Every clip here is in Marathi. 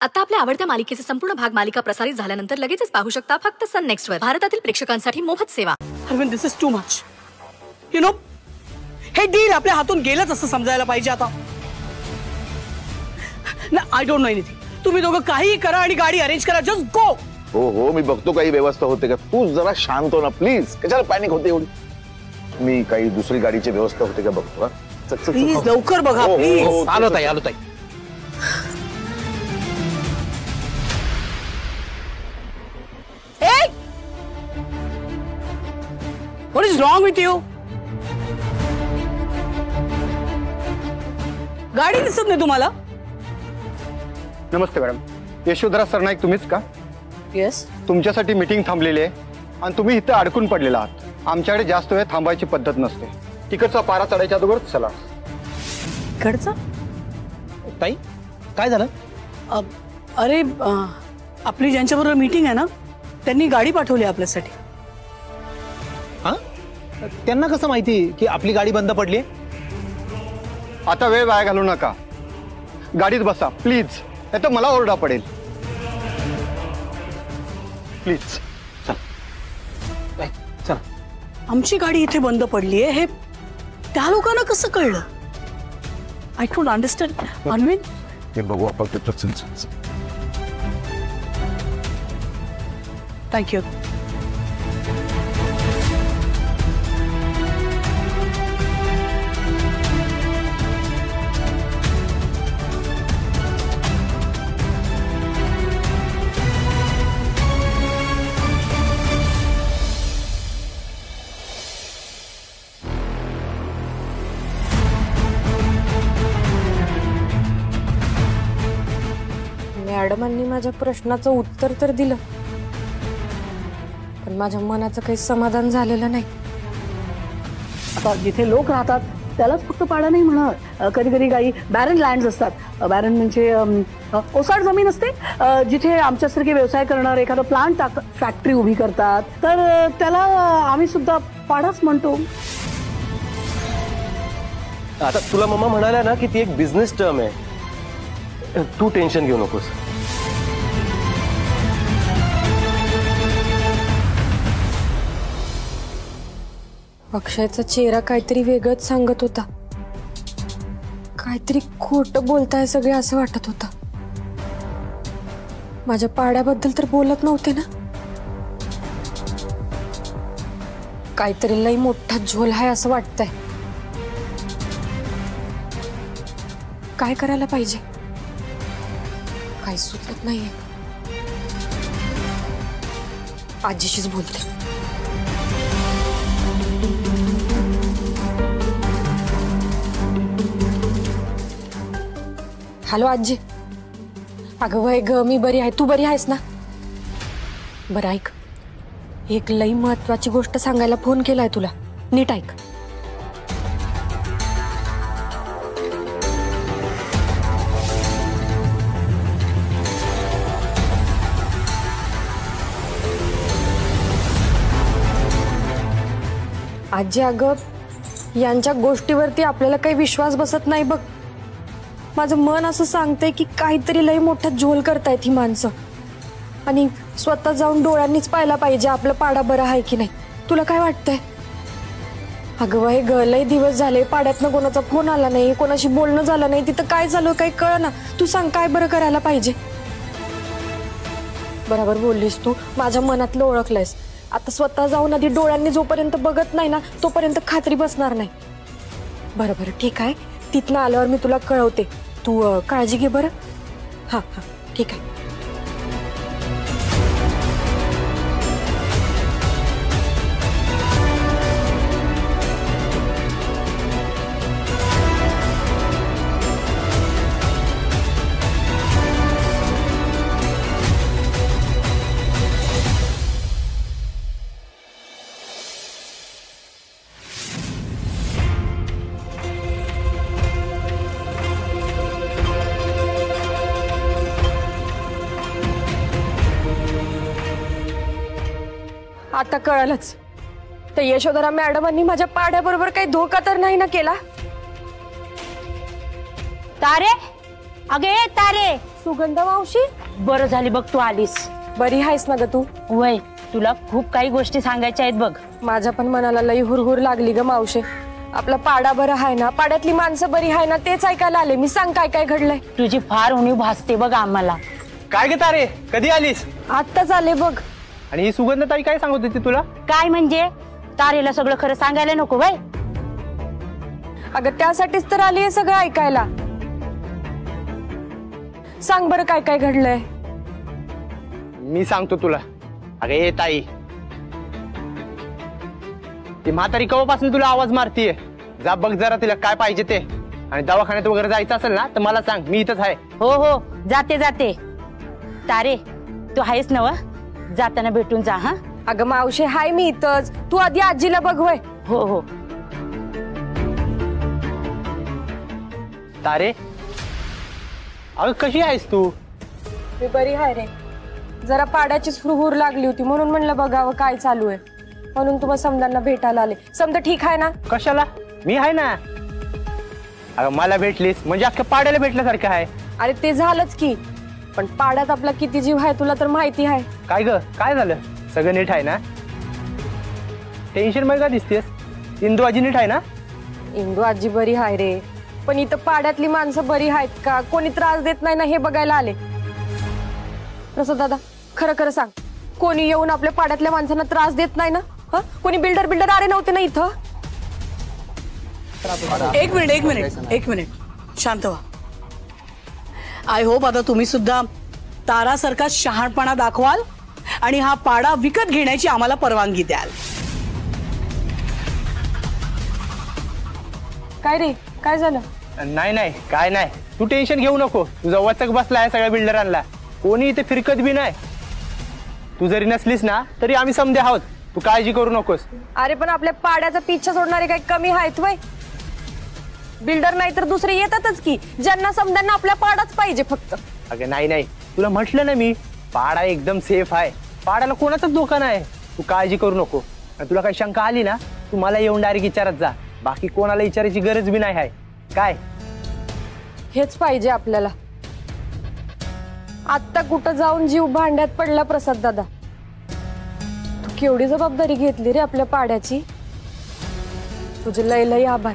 आता आपल्या आवडत्या मालिकेचे संपूर्ण भाग मालिका प्रसारित झाल्यानंतर लगेचच पाहू शकता फक्त सन नेक्स्ट वर. भारतातील प्रेक्षकांसाठी मोफत सेवा. Arvind, this is too much. You know, हे डील आपल्या हातून गेलंच असं समजायला पाहिजे आता. I don't know anything. तुम्ही दोघं काही करा आणि गाडी अरेंज करा. Just go. हो हो, मी बघतो काही व्यवस्था होते का. तू जरा शांत हो ना प्लीज. कशाला पॅनिक होते एवढी. मी काही दुसरी गाडीची व्यवस्था होते का बघतो. प्लीज लवकर बघा प्लीज. आलो ताई, आलो ताई. Hey! What is wrong with you? गाडी दिसत नाही तुम्हाला? नमस्ते मॅडम, यशोधरा सरनाईक तुम्हीच का? येस. तुमच्यासाठी मीटिंग थांबलेली आहे आणि तुम्ही इथे अडकून पडलेला आहात. आमच्याकडे जास्त वेळ थांबायची पद्धत नसते. तिकडचा पारा चढायच्या अगोदर चला. इकडचा? ताई काय झालं? अरे आपली ज्यांच्याबरोबर मीटिंग आहे ना, त्यांनी गाडी पाठवली आपल्यासाठी. हा, त्यांना कसं माहिती की आपली गाडी बंद पडली? आता वेळ वाया घालू नका, गाडीत बसा प्लीज, नाही तर मला ओरडा पडेल. प्लीज चल. चल. आमची गाडी इथे बंद पडली आहे हे त्या लोकांना कसं कळलं? I don't understand. अरविंद, हे बघू आपण. थँक्यू. मॅडमांनी माझ्या प्रश्नाचं उत्तर तर दिलं, पण माझ्या मनाचं काही समाधान झालेलं नाही. आता जिथे लोक राहतात त्यालाच फक्त पाडा नाही म्हणत. कधी कधी काही बॅरन लँड्स असतात. बॅरन म्हणजे ओसाड जमीन असते, जिथे आमच्यासारखे व्यवसाय करणार एखादं प्लांट फॅक्टरी उभी करतात, तर त्याला आम्ही सुद्धा पाडाच म्हणतो. आता तुला मम्मा म्हणाल्या ना की ती एक बिझनेस टर्म आहे. तू टेन्शन घेऊ नकोस. अक्षयचा चेहरा काहीतरी वेगळंच सांगत होता. काहीतरी खोटं बोलताय सगळे असं वाटत होतं. माझ्या पाड्याबद्दल तर बोलत नव्हते ना. काहीतरी लई मोठा झोल आहे असं वाटतंय. काय करायला पाहिजे काही सुचत नाहीये. आजीशीच बोलते. हॅलो आजी. अगं वय ग, मी बरी आहे. तू बरी आहेस ना? बरं ऐक, एक लई महत्वाची गोष्ट सांगायला फोन केलाय तुला. नीट ऐक. आजी अगं, यांच्या गोष्टीवरती आपल्याला काही विश्वास बसत नाही बघ. माझं मन असं सांगतंय की काहीतरी लई मोठा झोल करतायत ही माणसं, आणि स्वतः जाऊन डोळ्यांनीच पाहायला पाहिजे आपलं पाडा बरा आहे की नाही. तुला काय वाटतंय? अगं वय ग, लई दिवस झाले पाड्यातनं कोणाचा फोन आला नाही, कोणाशी बोलणं झालं नाही. तिथं काय झालं काही कळना. तू सांग काय बरं करायला पाहिजे? बरोबर बोललीस तू, माझ्या मनातलं ओळखलंयस. आता स्वतः जाऊन आधी डोळ्यांनी जोपर्यंत बघत नाही ना तोपर्यंत खात्री बसणार नाही. बरं बरं ठीक आहे, तिथनं आल्यावर मी तुला कळवते. तू काळजी घे बरं. हां हां ठीक आहे. आता कळलंच. तर यशोधरा मॅडमांनी माझ्या पाड्याबरोबर काही धोका तर नाही ना केला? तारे, अगे तारे, सुगंधा मावशी, बरं झाली बघ तू आलीस. बरी आहेस ना ग तू? वय तुला खूप काही गोष्टी सांगायच्या आहेत बघ. माझ्या पण मनाला लई हुरहुर लागली ग मावशी. आपला पाडा बरं आहे ना, पाड्यातली माणसं बरी आहे ना, तेच ऐकायला आले मी. सांग काय काय घडलंय. तुझी फार उणीव भासते बघ आम्हाला. काय ग तारे, कधी आलीस? आत्ताच आले बघ. आणि ही सुगंधताई काय सांगत होती तुला? काय म्हणजे तारेला सगळं खरं सांगायला नको वय? अगं त्यासाठीच तर आली आहे सगळं ऐकायला. सांग बरं काय काय घडलंय. मी सांगतो तुला. अगं ये ताई, ती म्हातारी कवापासून तुला आवाज मारतीये. जा बघ जरा तिला काय पाहिजे ते, आणि दवाखान्यात वगैरे जायचं असेल ना तर मला सांग, मी इथंच आहे. हो हो जाते जाते. तारे तू आहेस नव? जाताना भेटून जा. हा अगं मावशी हाय मी इथंच. तू आधी आजीला बघ. होय हो हो. तारे अगं कशी आहेस तू? मी बरी आहे रे. जरा पाड्याचीच हुरहुर लागली होती म्हणून म्हणलं बघावं काय चालू आहे. म्हणून तुम्हाला समजांना भेटायला आले. समजा ठीक आहे ना? कशाला, मी आहे ना. अगं मला भेटलीस म्हणजे अख्ख्या पाड्याला भेटल्यासारखं आहे. अरे ते झालंच की, पण पाड्यात आपला किती जीव आहे तुला तर माहिती आहे. काय ग, काय झालं? सगळं नीट आहे ना? टेन्शन मध्ये का दिसतेस? इंदू आजी नीट आहे ना? इंदू आजी बरी आहे रे, पण इथं पाड्यातली माणसं बरी आहेत का, कोणी त्रास देत नाही ना हे बघायला आले. प्रसाद दादा खरं खरं सांग, कोणी येऊन आपल्या पाड्यातल्या माणसांना त्रास देत नाही ना? कोणी बिल्डर आले नव्हते ना इथं? एक मिनिट शांत व्हा. आय होप आता तुम्ही सुद्धा तारासारखा शहाणपणा दाखवाल आणि हा पाडा विकत घेण्याची आम्हाला परवानगी द्याल. काय रे, काय झालं? नाही नाही काय नाही, तू टेन्शन घेऊ नको. तुझा वचक बसला आहे सगळ्या बिल्डरांना. कोणी इथे फिरकत बी नाही. तू जरी नसलीस ना तरी आम्ही समजे आहोत. तू काळजी करू नकोस. अरे पण आपल्या पाड्याचा पिच्छा सोडणारे काही कमी आहेत वय? बिल्डर नाही तर दुसरे येतातच की, ज्यांना समजांना आपल्या पाडाच पाहिजे फक्त. अगं नाही नाही, तुला म्हटलं ना मी, पाडा एकदम सेफ आहे. पाड्याला कोणाचाच धोका नाही. तू काळजी करू नको. आणि तुला काही शंका आली ना तू मला येऊन डायरेक्ट विचारत जा. बाकी कोणाला विचारायची गरज बी नाही आहे. काय हेच पाहिजे आपल्याला. आत्ता कुठं जाऊन जीव भांड्यात पडला प्रसाद दादा. तू केवढी जबाबदारी घेतली रे आपल्या पाड्याची. तुझे लय लय आभार.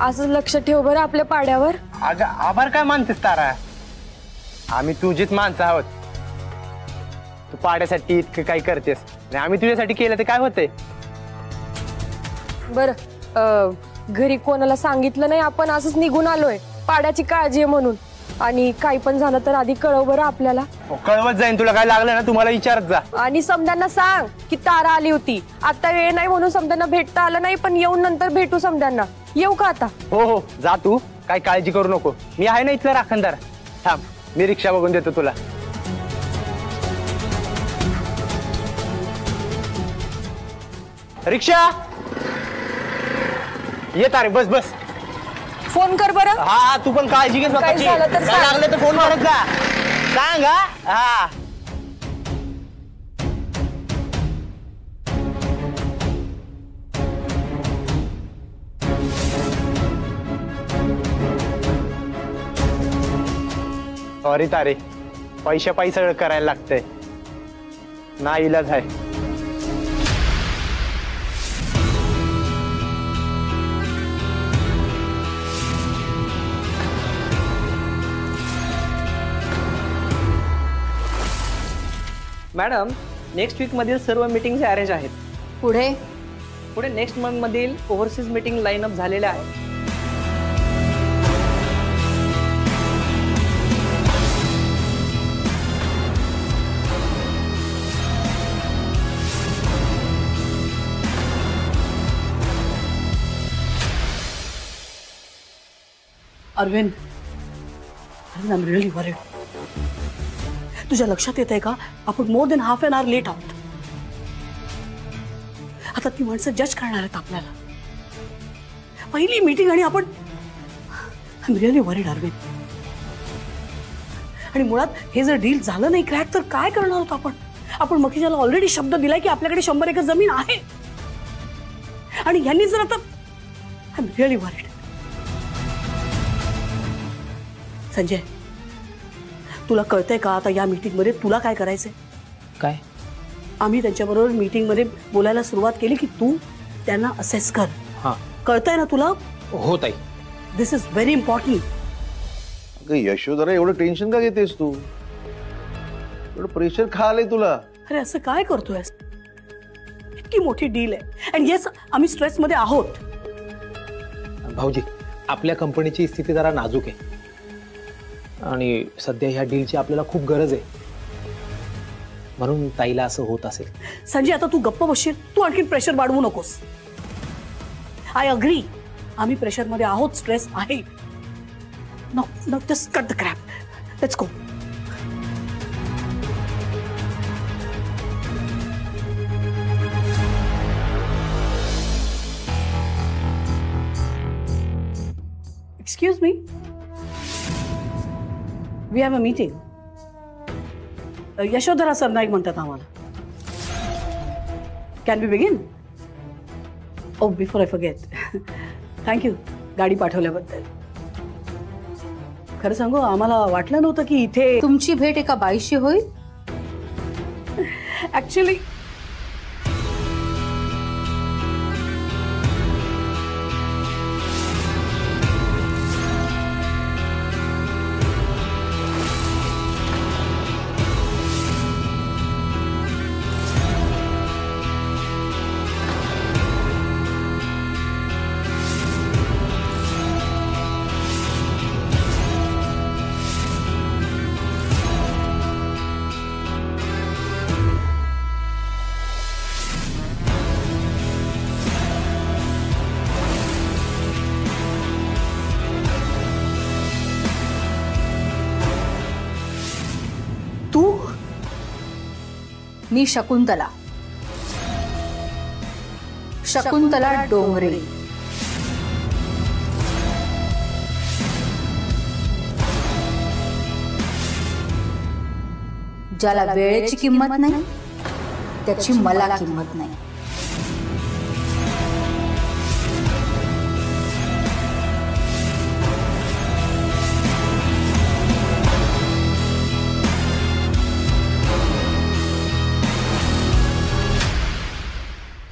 असंच लक्ष ठेव बरं आपल्या पाड्यावर. अगं आभार काय मानतेस तारा, आम्ही तुझीच माणसं आहोत. तू पाड्यासाठी इतकं काय करतेस आणि आम्ही तुझ्यासाठी केलं ते काय होतंय. बरं घरी कोणाला सांगितलं नाही, आपण असंच निघून आलोय. पाड्याची काळजी आहे म्हणून. आणि काही पण झालं तर आधी कळव बरं आपल्याला. कळवत जाईन. तुला काय लागलं ना तुम्हाला विचारत जा. आणि समद्यांना सांग की तारा आली होती. आता वेळ नाही म्हणून समद्यांना भेटता आलं नाही, पण येऊन नंतर भेटू समद्यांना. येऊ का आता? हो हो जा तू, काय काळजी करू नको. मी आहे ना इथला राखणदार. थांब मी रिक्षा बघून देतो तुला. रिक्षा येत अरे, बस बस. फोन कर बरं. हा तू पण काळजी घे स्वतःची. झालं तर काय सांग. लागलं तर फोन करत जा. सांग. हा सॉरी तारे, पैशा सगळं करायला लागतंय. ना इलाज आहे. मॅडम नेक्स्ट वीक मधील सर्व मीटिंग्स अरेंज आहेत. पुढे नेक्स्ट मंथ मधील ओव्हरसीज मीटिंग लाईनअप झालेल्या आहेत. Arvind, I am really worried. तुझ्या लक्षात येत आहे का, आपण more than half an hour late आहोत. आता ती माणसं जज करणार आहेत आपल्याला. पहिली मीटिंग आणि आपण. I am really worried Arvind. आणि मुळात हे जर डील झालं नाही क्रॅक तर काय करणार आहोत आपण. आपण मकीजाला ऑलरेडी शब्द दिलाय की आपल्याकडे 100 एकर जमीन आहे. आणि यांनी जर आता. I am really worried. Sanjay, तुला कळतंय का आता या मीटिंग मध्ये तुला काय करायचंय? काय? आम्ही त्यांच्याबरोबर मीटिंग मध्ये बोलायला सुरुवात केली की तू त्यांना असेस कर. हा, कळतंय ना तुला? हो ताई. दिस इज व्हेरी इम्पॉर्टंट. अगं यशोधरा, एवढं टेन्शन का घेतेस तू? एवढं प्रेशर का आलंय तुला? अरे असं काय करतोय? इतकी मोठी डील आहे अँड येस आम्ही स्ट्रेस मध्ये आहोत. भाऊजी, आपल्या कंपनीची स्थिती जरा नाजूक आहे आणि सध्या ह्या डीलची आपल्याला खूप गरज आहे, म्हणून ताईला असं होत असेल. संजय, आता तू गप्प बसशील? तू आणखी प्रेशर वाढवू नकोस. आय अग्री, आम्ही प्रेशर मध्ये आहोत, स्ट्रेस आहे. No no, just cut the crap. Let's go. Excuse me. We have a meeting. Yashodhara Sarnaik म्हणतात आम्हाला. Can we begin? Oh, before I forget. Thank you. गाडी पाठवल्याबद्दल. खरं सांगू, आम्हाला वाटलं नव्हतं की इथे तुमची भेट एका बाईशी होईल. ऍक्च्युली मी शकुंतला डोंगरे. ज्याला वेळेची किंमत नाही त्याची मला किंमत नाही.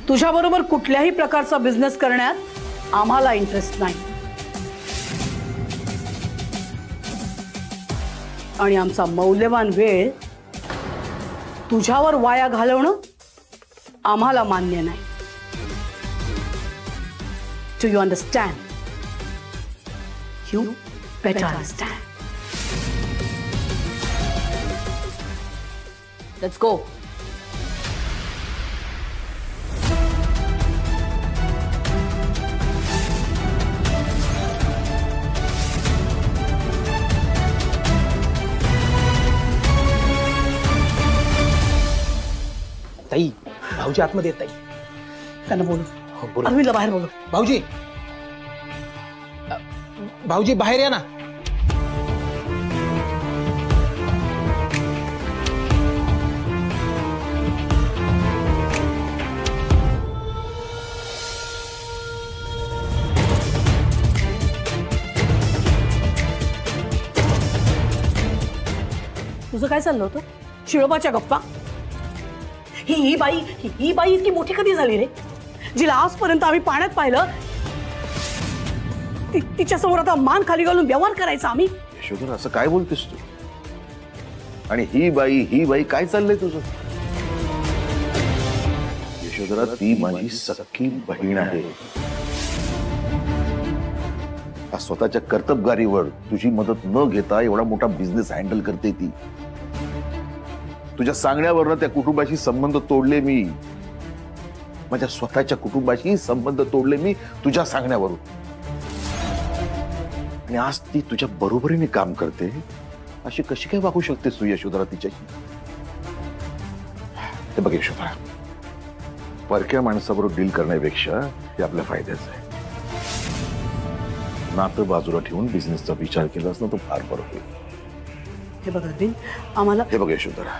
तुझ्या बरोबर कुठल्याही प्रकारचा बिझनेस करण्यात आम्हाला इंटरेस्ट नाही आणि आमचा मौल्यवान वेळ तुझ्यावर वाया घालवणं आम्हाला मान्य नाही. Do you understand? You better understand. Let's go. ताई, भाऊजी आतमध्ये येत. ताई, त्यांना बोलू. बोला. अरविंदला बाहेर बोलू. भाऊजी, भाऊजी बाहेर या ना. तुझं काय चाललं होतं? शिळोबाच्या गप्पा? ही बाई इतकी मोठी कधी झाली रे, जिला आजपर्यंत आम्ही पाण्यात पाहिलं? तिच्या समोर आता मान खाली घालून व्यवहार करायचा आम्ही? यशोधरा, असं काय बोलतेस तू? आणि ही बाई काय चाललंय तुझं? यशोधरा, ती माझी सख्खी बहीण आहे. स्वतःच्या कर्तबगारीवर तुझी मदत न घेता एवढा मोठा बिझनेस हँडल करते ती. तुझ्या सांगण्यावरनं त्या कुटुंबाशी संबंध तोडले मी. माझ्या स्वतःच्या कुटुंबाशी संबंध तोडले मी तुझ्या सांगण्यावरून. आणि आज ती तुझ्या बरोबरीने काम करते. अशी कशी काय वागू शकतेस तू यशोधरा तिच्याशी? ते बघ यशोधरा, परक्या माणसाबरोबर डील करण्यापेक्षा ते आपल्या फायद्याचं आहे. नातं बाजूला ठेवून बिझनेसचा विचार केलास ना, तो फार बरं होईल. हे बघ अरविंद, आम्हाला हे बघ यशोधरा,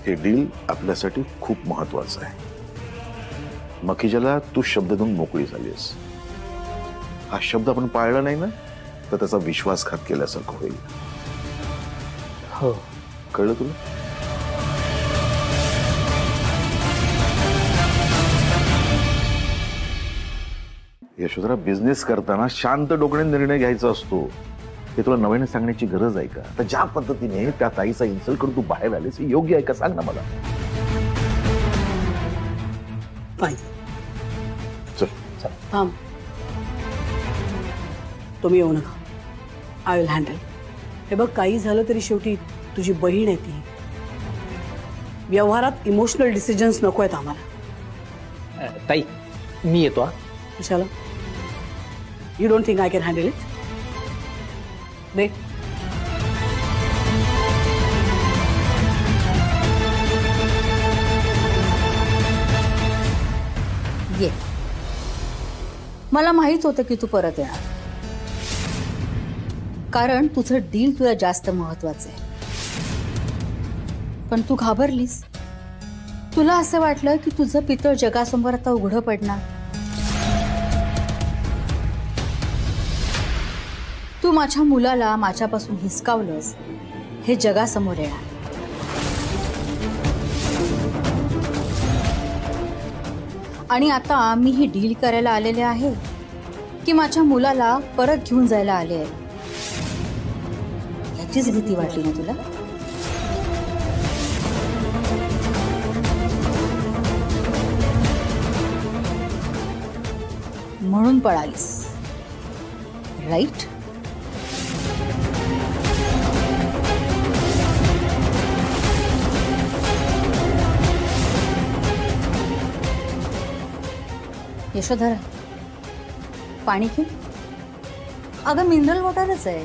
हे डील आपल्यासाठी खूप महत्वाचं आहे. मखिजाला तू शब्द देऊन मोकळी झालीस. हा शब्द आपण पाळला नाही ना, तर त्याचा विश्वासघात केल्यासारखं होईल. हो. कळलं तुला? यशोधरा, बिझनेस करताना शांत डोक्याने निर्णय घ्यायचा असतो. हे तुला नव्याने सांगण्याची गरज आहे का? तर ज्या पद्धतीने त्या ताईचा इन्सल्ट करून तू बाहेर आलेस हे योग्य आहे का? सांग ना मला. चल थांब, तुम्ही येऊ नका. I will handle. हे बघ, काही झालं तरी शेवटी तुझी बहीण आहे ती. व्यवहारात इमोशनल डिसिजन्स नको आहेत आम्हाला. ताई मी येतो. कशाला? You don't think I can handle it? दे. ये. मला माहित होतं की तू परत येणार, कारण तुझं डील तुला जास्त महत्वाचं आहे. पण तू घाबरलीस. तुला असं वाटलं की तुझं पितळ जगासमोर आता उघडं पडणार. तू माझ्या मुलाला माझ्यापासून हिसकावलंस हे जगासमोर येणार. आणि आता मी ही डील करायला आलेले आहे की माझ्या मुलाला परत घेऊन जायला आले आहे, याचीच भीती वाटली ना तुला? म्हणून पळालीस, राईट? यशोधरा, पाणी घे. अगं मिनरल वॉटरच आहे,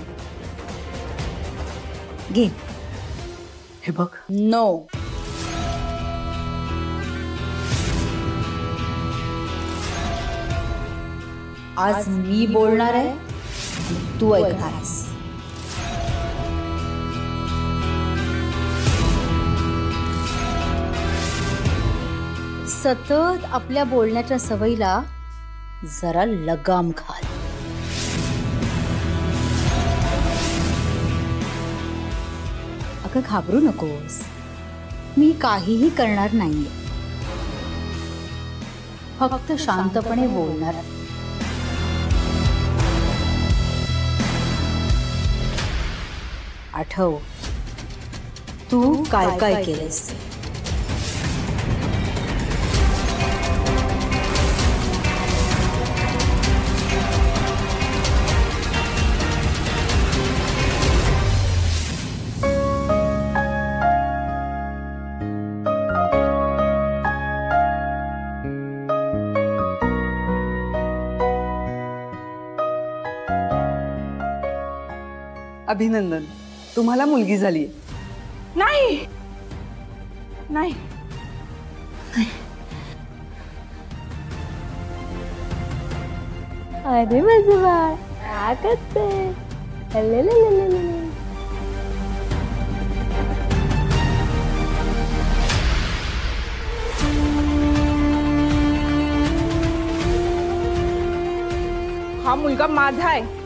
घे. हे बघ. नो. आज मी बोलणार आहे, तू ऐकणार आहेस. सतत आपल्या बोलण्याच्या सवयीला जरा लगाम घाल. अगं घाबरू नकोस, मी काहीही करणार नाहीये, फक्त शांतपणे बोलणार. आठव तू काय काय केलेस. अभिनंदन, तुम्हाला मुलगी झाली. नाही नाही अरे माझं बाळ काय करते? हा मुलगा माझा आहे.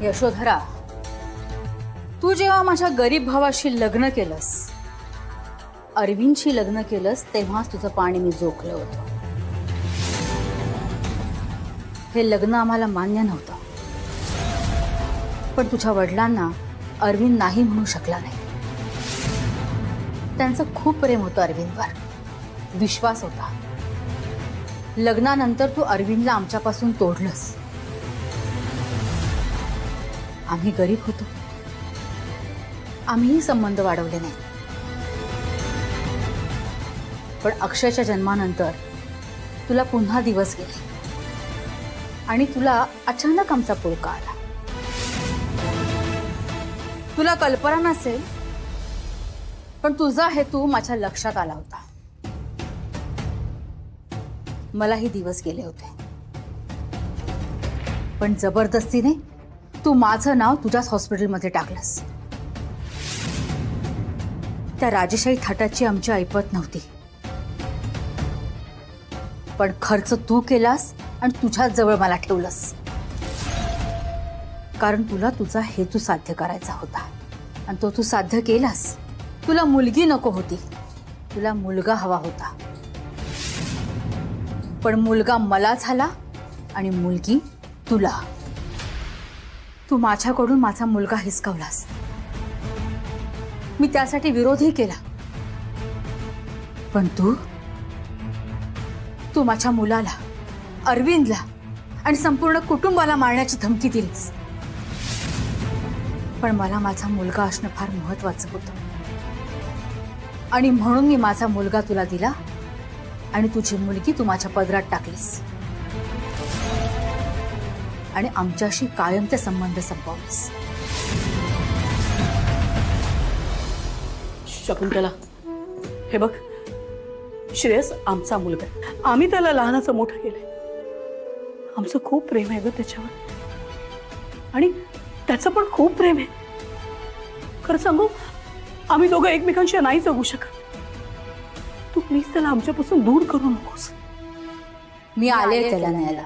यशोधरा, तू जेव्हा माझ्या गरीब भावाशी लग्न केलंस, अरविंदशी लग्न केलंस, तेव्हाच तुझं पाणी मी जोखलं होतं. हे लग्न आम्हाला मान्य नव्हतं, पण तुझ्या वडिलांना अरविंद नाही म्हणू शकला नाही. त्यांचं खूप प्रेम होतं अरविंदवर, विश्वास होता. लग्नानंतर तू अरविंदला आमच्यापासून तोडलंस. आम्ही गरीब होतो, आम्हीही संबंध वाढवले नाही. पण अक्षयच्या जन्मानंतर तुला पुन्हा दिवस गेले आणि तुला अचानक आमचा पुळका आला. तुला कल्पना नसेल, पण तुझा हेतू माझ्या लक्षात आला होता. मलाही दिवस गेले होते. पण जबरदस्तीने तू माझं नाव तुझ्याच हॉस्पिटलमध्ये टाकलंस. त्या राजेशाही थाटाची आमची ऐपत नव्हती, पण खर्च तू केलास आणि तुझ्याच जवळ मला ठेवलंस, कारण तुला तुझा हेतू साध्य करायचा होता आणि तो तू साध्य केलास. तुला मुलगी नको होती, तुला मुलगा हवा होता, पण मुलगा मला झाला आणि मुलगी तुला. तू माझ्याकडून माझा मुलगा हिसकावलास. मी त्यासाठी विरोधही केला, पण तू माझ्या मुलाला, अरविंदला आणि संपूर्ण कुटुंबाला मारण्याची धमकी दिलीस. पण मला माझा मुलगा असणं फार महत्वाचं होतं आणि म्हणून मी माझा मुलगा तुला दिला आणि तुझी मुलगी तू माझ्या पदरात टाकलीस आणि आमच्याशी कायमचे संबंध संपवलेस. शकुंतला, हे बघ, श्रेयस आमचा मुलगा आहे. आम्ही त्याला लहानाचं मोठं केलंय. आमचं खूप प्रेम आहे ग त्याच्यावर आणि त्याचं पण खूप प्रेम आहे. खरं सांगू, आम्ही दोघं एकमेकांशी नाही जगू शकत. तू प्लीज त्याला आमच्यापासून दूर करू नकोस. मी आले त्याला न्यायला.